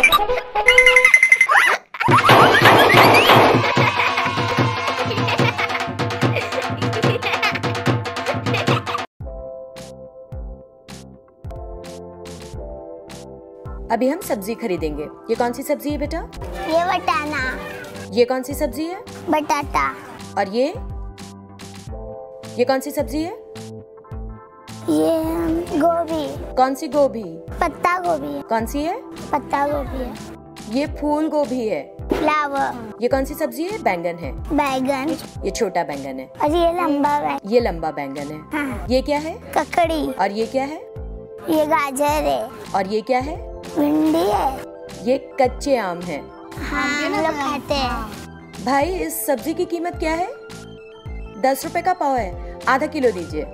अभी हम सब्जी खरीदेंगे। ये कौन सी सब्जी है बेटा? ये बटाना। ये कौन सी सब्जी है? बटाटा। और ये कौन सी सब्जी है? ये गोभी। कौन सी गोभी? पत्ता गोभी है। कौन सी है? पत्ता गोभी है। ये फूल गोभी है। फ्लावर। ये कौन सी सब्जी है? बैंगन है। बैगन। ये छोटा बैंगन है। और ये लंबा बैगन। ये लंबा बैंगन है। हाँ। ये क्या है? ककड़ी। और ये क्या है? ये गाजर है। और ये क्या है? भिंडी है। ये कच्चे आम है। हाँ, हम लोग खाते हैं। भाई इस सब्जी की कीमत क्या है? 10 रुपए का पाव है। आधा किलो दीजिए।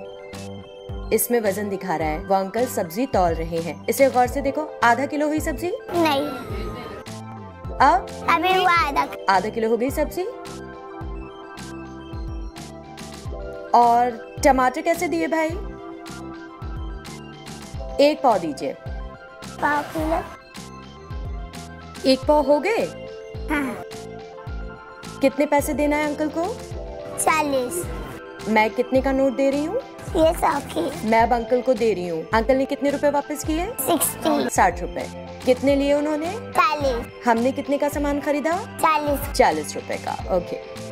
इसमें वजन दिखा रहा है। वो अंकल सब्जी तौल रहे हैं। इसे गौर से देखो। आधा किलो हुई सब्जी? नहीं। अब अभी वो आधा किलो हो गई सब्जी। और टमाटर कैसे दिए भाई? 1 पाव दीजिए। पाव किलो। 1 पाव हो गए? हाँ। कितने पैसे देना है अंकल को? 40। मैं कितने का नोट दे रही हूँ? ये 100 की। मैं अब अंकल को दे रही हूँ। अंकल ने कितने रुपए वापस किए? 60। 60 रुपए। कितने लिए उन्होंने? 40। हमने कितने का सामान खरीदा? 40। 40 रुपए का। ओके।